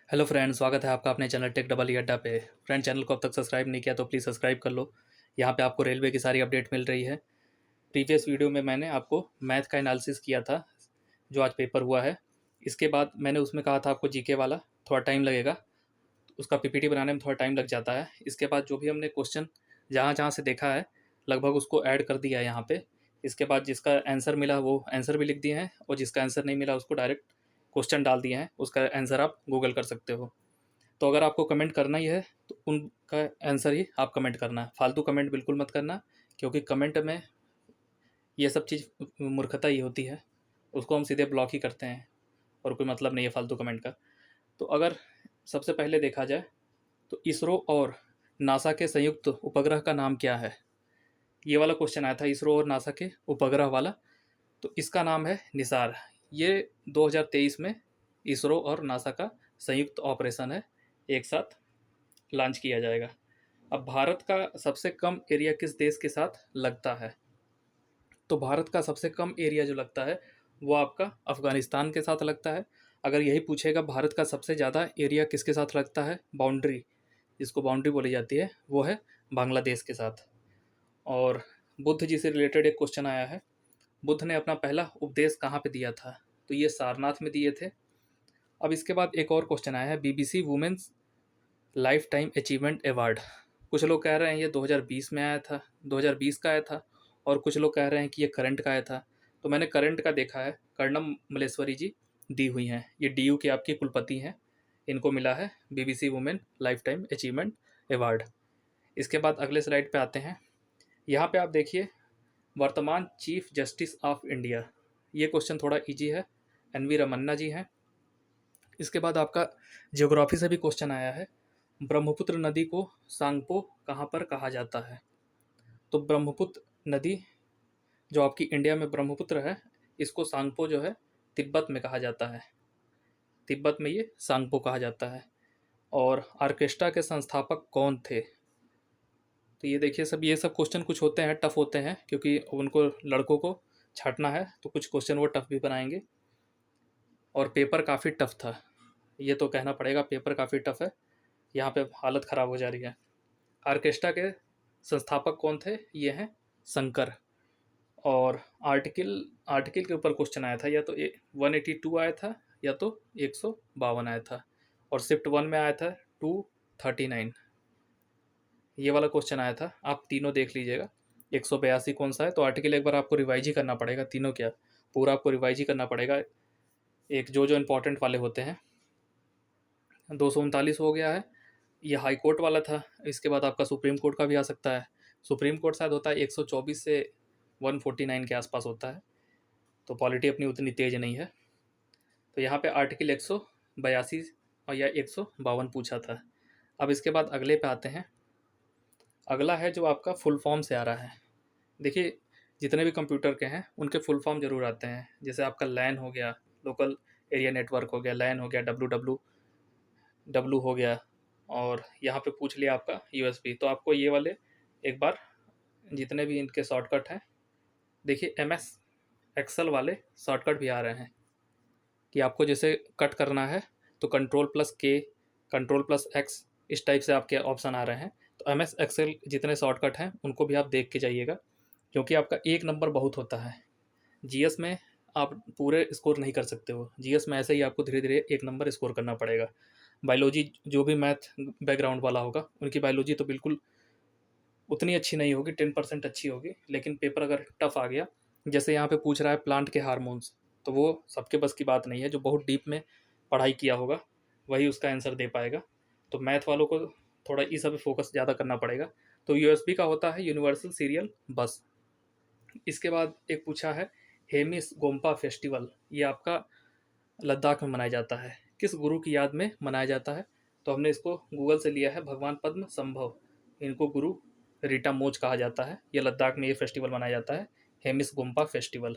Hello friend, स्वागत है आपका अपने चैनल टेक डबल ई अड्डा पे। फ्रेंड, चैनल को अब तक सब्सक्राइब नहीं किया तो प्लीज़ सब्सक्राइब कर लो। यहाँ पे आपको रेलवे की सारी अपडेट मिल रही है। प्रीवियस वीडियो में मैंने आपको मैथ का एनालिसिस किया था, जो आज पेपर हुआ है। इसके बाद मैंने उसमें कहा था आपको जीके वाला थोड़ा टाइम लगेगा, उसका पीपीटी बनाने में थोड़ा टाइम लग जाता है। इसके बाद जो भी हमने क्वेश्चन जहाँ जहाँ से देखा है लगभग उसको ऐड कर दिया है यहाँ पे। इसके बाद जिसका आंसर मिला वो आंसर भी लिख दिए हैं, और जिसका आंसर नहीं मिला उसको डायरेक्ट क्वेश्चन डाल दिए हैं, उसका आंसर आप गूगल कर सकते हो। तो अगर आपको कमेंट करना ही है तो उनका आंसर ही आप कमेंट करना, फालतू कमेंट बिल्कुल मत करना, क्योंकि कमेंट में ये सब चीज़ मूर्खता ही होती है, उसको हम सीधे ब्लॉक ही करते हैं और कोई मतलब नहीं है फालतू कमेंट का। तो अगर सबसे पहले देखा जाए तो इसरो और नासा के संयुक्त उपग्रह का नाम क्या है? ये वाला क्वेश्चन आया था, इसरो और नासा के उपग्रह वाला। तो इसका नाम है निसार। ये 2023 में इसरो और नासा का संयुक्त ऑपरेशन है, एक साथ लॉन्च किया जाएगा। अब भारत का सबसे कम एरिया किस देश के साथ लगता है? तो भारत का सबसे कम एरिया जो लगता है वो आपका अफगानिस्तान के साथ लगता है। अगर यही पूछेगा भारत का सबसे ज़्यादा एरिया किसके साथ लगता है, बाउंड्री, जिसको बाउंड्री बोली जाती है, वो है बांग्लादेश के साथ। और बुद्ध जी से रिलेटेड एक क्वेश्चन आया है, बुद्ध ने अपना पहला उपदेश कहाँ पे दिया था? तो ये सारनाथ में दिए थे। अब इसके बाद एक और क्वेश्चन आया है, BBC women's lifetime achievement award. कुछ लोग कह रहे हैं ये 2020 में आया था, 2020 का आया था, और कुछ लोग कह रहे हैं कि ये करंट का आया था। तो मैंने करंट का देखा है, कर्णम मलेश्वरी जी दी हुई हैं, ये डीयू की आपकी कुलपति हैं, इनको मिला है BBC women life time achievement award. इसके बाद अगले स्लाइड पे आते हैं। यहाँ पे आप देखिए, वर्तमान चीफ जस्टिस ऑफ इंडिया, ये क्वेश्चन थोड़ा इजी है, एन वी रमन्ना जी हैं। इसके बाद आपका ज्योग्राफी से भी क्वेश्चन आया है, ब्रह्मपुत्र नदी को सांगपो कहाँ पर कहा जाता है? तो ब्रह्मपुत्र नदी जो आपकी इंडिया में ब्रह्मपुत्र है, इसको सांगपो जो है तिब्बत में कहा जाता है, तिब्बत में ये सांगपो कहा जाता है। और ऑर्केस्ट्रा के संस्थापक कौन थे? तो ये देखिए, सब ये सब क्वेश्चन कुछ होते हैं टफ होते हैं, क्योंकि उनको लड़कों को छांटना है, तो कुछ क्वेश्चन वो टफ भी बनाएंगे। और पेपर काफ़ी टफ था, ये तो कहना पड़ेगा, पेपर काफ़ी टफ है, यहाँ पे हालत ख़राब हो जा रही है। ऑर्केस्ट्रा के संस्थापक कौन थे? ये हैं शंकर। और आर्टिकल आर्टिकल के ऊपर क्वेश्चन आया था, या तो 182 आया था या तो 152 आया था, और शिफ्ट 1 में आया था 239, ये वाला क्वेश्चन आया था। आप तीनों देख लीजिएगा, 182 कौन सा है। तो आर्टिकल एक बार आपको रिवाइज ही करना पड़ेगा, तीनों क्या पूरा आपको रिवाइज ही करना पड़ेगा, एक जो जो इम्पोर्टेंट वाले होते हैं। 239 हो गया है, ये हाई कोर्ट वाला था। इसके बाद आपका सुप्रीम कोर्ट का भी आ सकता है। सुप्रीम कोर्ट शायद होता है 124 से 149 के आसपास होता है, तो पॉलिटी अपनी उतनी तेज नहीं है। तो यहाँ पे आर्टिकल 182 और या 152 पूछा था। अब इसके बाद अगले पे आते हैं। अगला है जो आपका फुल फॉर्म से आ रहा है। देखिए, जितने भी कंप्यूटर के हैं उनके फुल फॉर्म जरूर आते हैं। जैसे आपका लैन हो गया, लोकल एरिया नेटवर्क हो गया, लैन हो गया, डब्ल्यू डब्ल्यू डब्ल्यू हो गया, और यहाँ पे पूछ लिया आपका यूएसबी। तो आपको ये वाले एक बार जितने भी इनके शॉर्टकट हैं, देखिए एमएस एक्सेल वाले शॉर्टकट भी आ रहे हैं, कि आपको जैसे कट करना है तो कंट्रोल+K, कंट्रोल+X, इस टाइप से आपके ऑप्शन आ रहे हैं। तो एमएस एक्सेल जितने शॉर्टकट हैं उनको भी आप देख के जाइएगा, क्योंकि आपका एक नंबर बहुत होता है। जीएस में आप पूरे स्कोर नहीं कर सकते हो, जीएस में ऐसे ही आपको धीरे धीरे एक नंबर स्कोर करना पड़ेगा। बायोलॉजी जो भी मैथ बैकग्राउंड वाला होगा उनकी बायोलॉजी तो बिल्कुल उतनी अच्छी नहीं होगी, 10% अच्छी होगी, लेकिन पेपर अगर टफ आ गया, जैसे यहाँ पे पूछ रहा है प्लांट के हार्मोन्स, तो वो सबके बस की बात नहीं है। जो बहुत डीप में पढ़ाई किया होगा वही उसका आंसर दे पाएगा। तो मैथ वालों को थोड़ा इस सब फोकस ज़्यादा करना पड़ेगा। तो यूएसबी का होता है यूनिवर्सल सीरियल बस। इसके बाद एक पूछा है, हेमिस गोम्पा फेस्टिवल, ये आपका लद्दाख में मनाया जाता है, किस गुरु की याद में मनाया जाता है? तो हमने इसको गूगल से लिया है, भगवान पद्म संभव, इनको गुरु रीटा मोच कहा जाता है। ये लद्दाख में ये फेस्टिवल मनाया जाता है, हेमिस गोम्पा फेस्टिवल।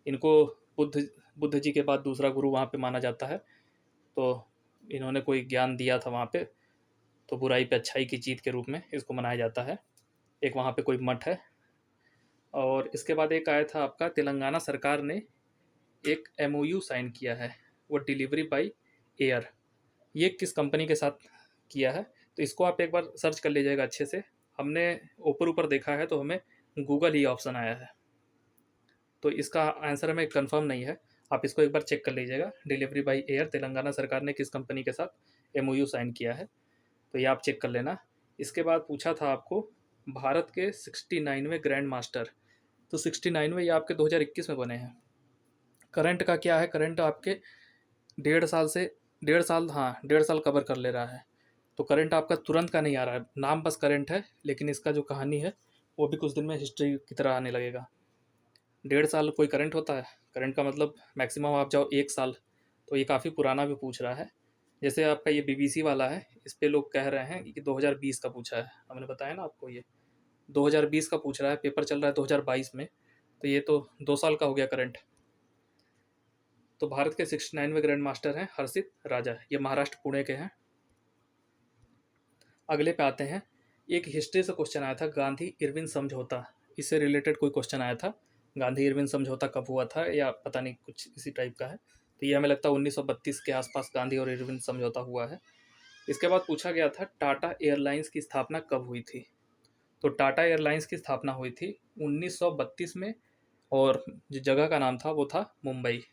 इनको बुद्ध बुद्ध जी के बाद दूसरा गुरु वहाँ पे माना जाता है। तो इन्होंने कोई ज्ञान दिया था वहाँ पे, तो बुराई पे अच्छाई की जीत के रूप में इसको मनाया जाता है। एक वहाँ पे कोई मठ है। और इसके बाद एक आया था आपका, तेलंगाना सरकार ने एक एमओयू साइन किया है, वो डिलीवरी बाय एयर, ये किस कंपनी के साथ किया है? तो इसको आप एक बार सर्च कर लीजिएगा अच्छे से। हमने ऊपर-ऊपर देखा है तो हमें गूगल ही ऑप्शन आया है। तो इसका आंसर हमें कंफर्म नहीं है। आप इसको एक बार चेक कर लीजिएगा। डिलीवरी बाय एयर तेलंगाना सरकार ने किस कंपनी के साथ एमओयू साइन किया है, तो ये आप चेक कर लेना। इसके बाद पूछा था आपको भारत के 69वें ग्रैंड मास्टर, तो 69वें ये आपके 2021 में बने हैं। करंट का क्या है? करंट आपके 1.5 साल से 1.5 साल, हाँ 1.5 साल कवर कर ले रहा है। तो करंट आपका तुरंत का नहीं आ रहा है, नाम बस करंट है, लेकिन इसका जो कहानी है वो भी कुछ दिन में हिस्ट्री की तरह आने लगेगा। 1.5 साल कोई करंट होता है? करंट का मतलब मैक्सिमम आप जाओ 1 साल, तो ये काफ़ी पुराना भी पूछ रहा है। जैसे आपका ये बीबीसी वाला है, इस पे लोग कह रहे हैं कि 2020 का पूछा है। हमने बताया ना आपको, ये 2020 का पूछ रहा है, पेपर चल रहा है 2022 में, तो ये तो 2 साल का हो गया करंट। तो भारत के 69वें ग्रैंड मास्टर हैं हर्षित राजा, ये महाराष्ट्र पुणे के हैं। अगले पे आते हैं। एक हिस्ट्री से क्वेश्चन आया था, गांधी इरविन समझौता, इससे रिलेटेड कोई क्वेश्चन आया था। गांधी इरविन समझौता कब हुआ था, या पता नहीं, कुछ इसी टाइप का है। तो ये हमें लगता है 1932 के आसपास गांधी और इरविन समझौता हुआ है। इसके बाद पूछा गया था टाटा एयरलाइंस की स्थापना कब हुई थी। तो टाटा एयरलाइंस की स्थापना हुई थी 1932 में, और जो जगह का नाम था वो था मुंबई।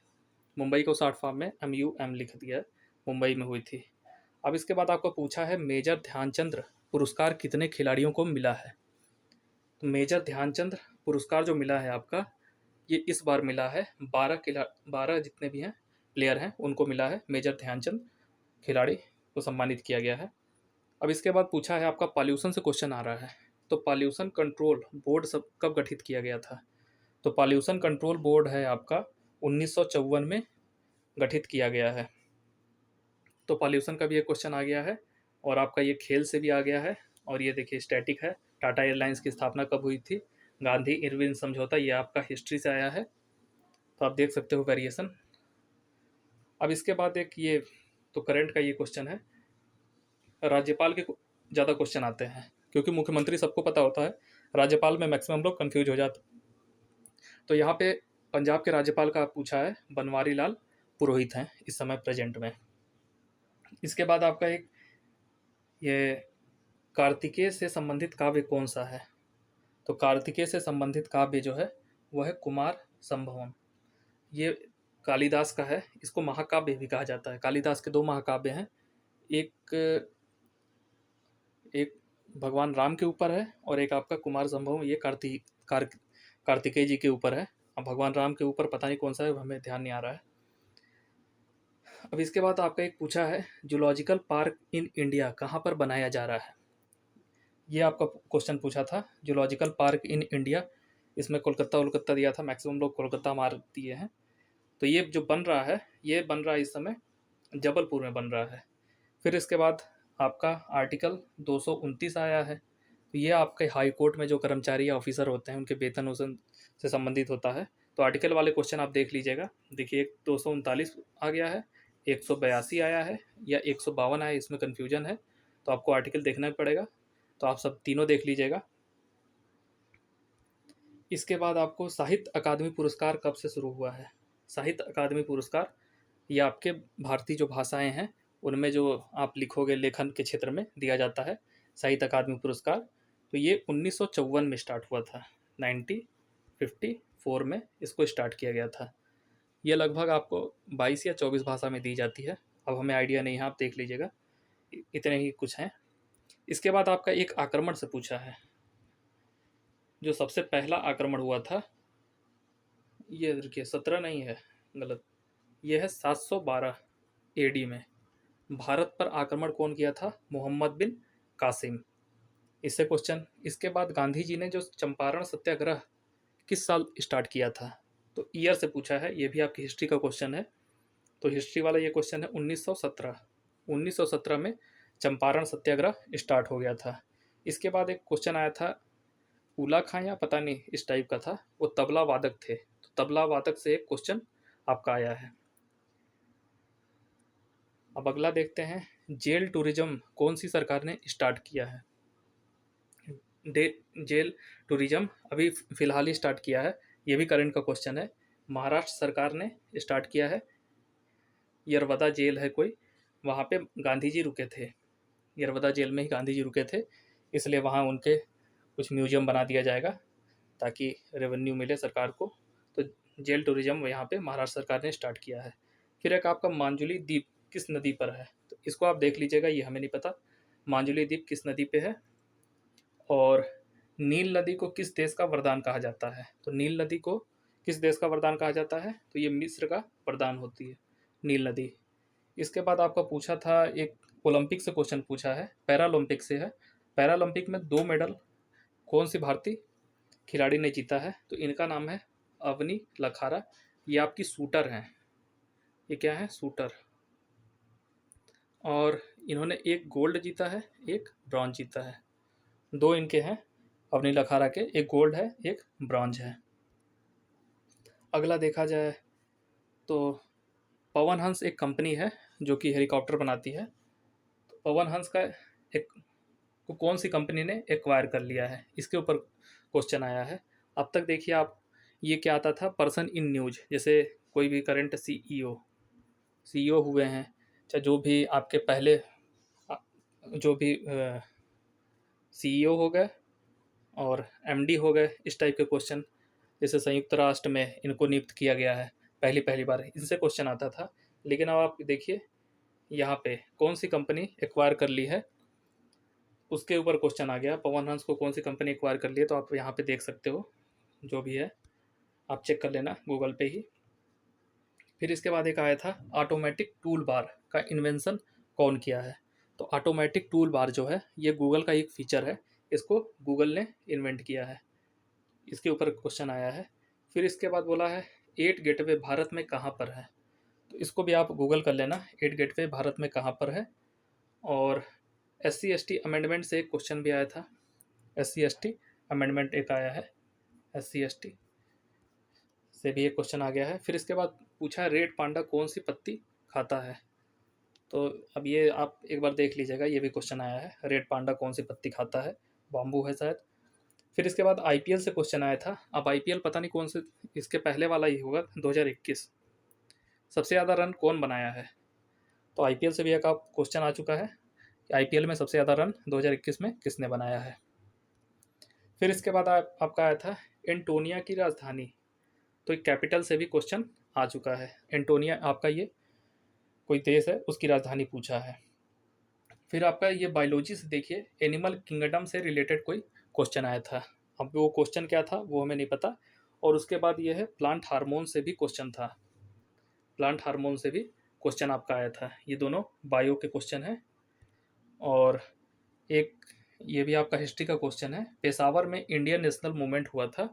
मुंबई को शॉर्ट फॉर्म में MUM लिख दिया है, मुंबई में हुई थी। अब इसके बाद आपको पूछा है मेजर ध्यानचंद पुरस्कार कितने खिलाड़ियों को मिला है। तो मेजर ध्यानचंद पुरस्कार जो मिला है आपका, ये इस बार मिला है 12 जितने भी हैं प्लेयर हैं उनको मिला है मेजर ध्यानचंद खिलाड़ी को सम्मानित किया गया है। अब इसके बाद पूछा है आपका पॉल्यूशन से क्वेश्चन आ रहा है। तो पॉल्यूशन कंट्रोल बोर्ड सब कब गठित किया गया था। तो पॉल्यूशन कंट्रोल बोर्ड है आपका 1954 में गठित किया गया है। तो पॉल्यूशन का भी एक क्वेश्चन आ गया है, और आपका ये खेल से भी आ गया है। और ये देखिए स्टैटिक है, टाटा एयरलाइंस की स्थापना कब हुई थी, गांधी इरविन समझौता, ये आपका हिस्ट्री से आया है। तो आप देख सकते हो वेरिएशन। अब इसके बाद एक ये, तो करंट का ये क्वेश्चन है। राज्यपाल के ज़्यादा क्वेश्चन आते हैं, क्योंकि मुख्यमंत्री सबको पता होता है, राज्यपाल में मैक्सिमम लोग कंफ्यूज हो जाते। तो यहाँ पे पंजाब के राज्यपाल का पूछा है, बनवारी लाल पुरोहित हैं इस समय प्रेजेंट में। इसके बाद आपका एक ये कार्तिकेय से संबंधित काव्य कौन सा है। तो कार्तिकेय से संबंधित काव्य जो है वह है कुमार संभवम। ये कालिदास का है, इसको महाकाव्य भी कहा जाता है। कालिदास के 2 महाकाव्य हैं, एक एक भगवान राम के ऊपर है, और एक आपका कुमार संभवम, ये कार्तिकेय जी के ऊपर है। अब भगवान राम के ऊपर पता नहीं कौन सा है, हमें ध्यान नहीं आ रहा है। अब इसके बाद आपका एक पूछा है, जूलॉजिकल पार्क इन इंडिया कहाँ पर बनाया जा रहा है। ये आपका क्वेश्चन पूछा था, जूलॉजिकल पार्क इन इंडिया, इसमें कोलकाता दिया था, मैक्सिमम लोग कोलकाता मार दिए हैं। तो ये जो बन रहा है, ये बन रहा है इस समय जबलपुर में बन रहा है। फिर इसके बाद आपका आर्टिकल 229 आया है। तो ये आपके हाई कोर्ट में जो कर्मचारी या ऑफिसर होते हैं उनके वेतन वोतन से संबंधित होता है। तो आर्टिकल वाले क्वेश्चन आप देख लीजिएगा। देखिए, 239 आ गया है, 182 आया है, या 152 आया है, इसमें कन्फ्यूजन है, तो आपको आर्टिकल देखना पड़ेगा। तो आप सब तीनों देख लीजिएगा। इसके बाद आपको साहित्य अकादमी पुरस्कार कब से शुरू हुआ है। साहित्य अकादमी पुरस्कार ये आपके भारतीय जो भाषाएं हैं उनमें जो आप लिखोगे लेखन के क्षेत्र में दिया जाता है साहित्य अकादमी पुरस्कार। तो ये 1954 में स्टार्ट हुआ था, 1954 में इसको स्टार्ट किया गया था। ये लगभग आपको 22 या 24 भाषा में दी जाती है। अब हमें आइडिया नहीं है, आप देख लीजिएगा, इतने ही कुछ हैं। इसके बाद आपका एक आक्रमण से पूछा है, जो सबसे पहला आक्रमण हुआ था, ये देखिए 17 नहीं है, गलत, ये है 712 AD में। भारत पर आक्रमण कौन किया था, मोहम्मद बिन कासिम, इससे क्वेश्चन। इसके बाद गांधी जी ने जो चंपारण सत्याग्रह किस साल स्टार्ट किया था, तो ईयर से पूछा है, ये भी आपकी हिस्ट्री का क्वेश्चन है। तो हिस्ट्री वाला ये क्वेश्चन है 1917, 1917 में चंपारण सत्याग्रह स्टार्ट हो गया था। इसके बाद एक क्वेश्चन आया था, उला खां या पता नहीं इस टाइप का था, वो तबला वादक थे, तो तबला वादक से एक क्वेश्चन आपका आया है। अब अगला देखते हैं, जेल टूरिज्म कौन सी सरकार ने स्टार्ट किया है। जेल टूरिज्म अभी फिलहाल ही स्टार्ट किया है, ये भी करंट का क्वेश्चन है। महाराष्ट्र सरकार ने स्टार्ट किया है, यरवदा जेल है कोई, वहाँ पे गांधी जी रुके थे, यरवदा जेल में ही गांधी जी रुके थे, इसलिए वहाँ उनके कुछ म्यूजियम बना दिया जाएगा ताकि रेवेन्यू मिले सरकार को। तो जेल टूरिज्म यहाँ पे महाराष्ट्र सरकार ने स्टार्ट किया है। फिर एक आपका मांजुली द्वीप किस नदी पर है, तो इसको आप देख लीजिएगा, ये हमें नहीं पता मांजुली द्वीप किस नदी पे है। और नील नदी को किस देश का वरदान कहा जाता है, तो नील नदी को किस देश का वरदान कहा जाता है, तो ये मिस्र का वरदान होती है नील नदी। इसके बाद आपका पूछा था एक ओलंपिक से क्वेश्चन पूछा है, पैरालंपिक से है। पैरालंपिक में 2 मेडल कौन सी भारतीय खिलाड़ी ने जीता है, तो इनका नाम है अवनी लखारा। ये आपकी शूटर हैं, ये क्या है, शूटर। और इन्होंने एक गोल्ड जीता है, एक ब्रॉन्ज जीता है, 2 इनके हैं अवनी लखारा के, एक गोल्ड है एक ब्रॉन्ज है। अगला देखा जाए तो पवन हंस एक कंपनी है जो कि हेलीकॉप्टर बनाती है। तो पवन हंस का एक को कौन सी कंपनी ने एक्वायर कर लिया है, इसके ऊपर क्वेश्चन आया है। अब तक देखिए आप, ये क्या आता था, पर्सन इन न्यूज, जैसे कोई भी करंट सीईओ हुए हैं, चाहे जो भी आपके पहले जो भी सीईओ हो गए और एमडी हो गए, इस टाइप के क्वेश्चन, जैसे संयुक्त राष्ट्र में इनको नियुक्त किया गया है पहली बार, इनसे क्वेश्चन आता था। लेकिन अब आप देखिए यहाँ पे कौन सी कंपनी एक्वायर कर ली है, उसके ऊपर क्वेश्चन आ गया। पवन हंस को कौन सी कंपनी एक्वायर कर ली है, तो आप यहाँ पे देख सकते हो, जो भी है आप चेक कर लेना गूगल पे ही। फिर इसके बाद एक आया था ऑटोमेटिक टूल बार का इन्वेंशन कौन किया है, तो ऑटोमेटिक टूल बार जो है ये गूगल का एक फीचर है, इसको गूगल ने इन्वेंट किया है, इसके ऊपर क्वेश्चन आया है। फिर इसके बाद बोला है 8 गेटवे भारत में कहाँ पर है, तो इसको भी आप गूगल कर लेना 8 गेटवे भारत में कहाँ पर है। और SC/ST अमेंडमेंट से एक क्वेश्चन भी आया था, SC/ST अमेंडमेंट एक आया है, SC/ST से भी एक क्वेश्चन आ गया है। फिर इसके बाद पूछा है रेड पांडा कौन सी पत्ती खाता है, तो अब ये आप एक बार देख लीजिएगा, ये भी क्वेश्चन आया है, रेड पांडा कौन सी पत्ती खाता है, बाम्बू है शायद। फिर इसके बाद IPL से क्वेश्चन आया था, अब IPL पता नहीं कौन से, इसके पहले वाला ही होगा 2021, सबसे ज़्यादा रन कौन बनाया है, तो IPL से भी एक आप क्वेश्चन आ चुका है कि IPL में सबसे ज़्यादा रन 2021 में किसने बनाया है। फिर इसके बाद आपका आया था एंटोनिया की राजधानी, तो एक कैपिटल से भी क्वेश्चन आ चुका है, एंटोनिया आपका ये कोई देश है उसकी राजधानी पूछा है। फिर आपका ये बायोलॉजी से देखिए एनिमल किंगडम से रिलेटेड कोई क्वेश्चन आया था, अब वो क्वेश्चन क्या था वो हमें नहीं पता। और उसके बाद ये है प्लांट हार्मोन से भी क्वेश्चन था, प्लांट हार्मोन से भी क्वेश्चन आपका आया था, ये दोनों बायो के क्वेश्चन हैं। और एक ये भी आपका हिस्ट्री का क्वेश्चन है, पेशावर में इंडियन नेशनल मूवमेंट हुआ था,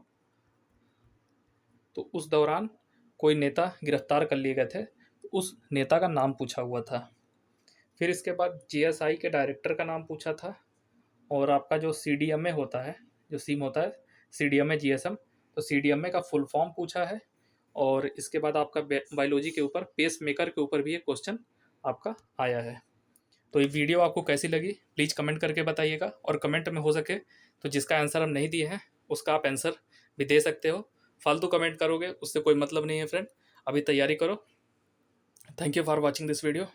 तो उस दौरान कोई नेता गिरफ्तार कर लिए गए थे, तो उस नेता का नाम पूछा हुआ था। फिर इसके बाद GSI के डायरेक्टर का नाम पूछा था। और आपका जो CDMA होता है, जो सिम होता है CDMA GSM, तो CDMA का फुल फॉर्म पूछा है। और इसके बाद आपका बायोलॉजी के ऊपर पेस मेकर के ऊपर भी एक क्वेश्चन आपका आया है। तो ये वीडियो आपको कैसी लगी प्लीज़ कमेंट करके बताइएगा, और कमेंट में हो सके तो जिसका आंसर हम नहीं दिए हैं उसका आप आंसर भी दे सकते हो, फालतू कमेंट करोगे उससे कोई मतलब नहीं है फ्रेंड, अभी तैयारी करो। Thank you for watching this video.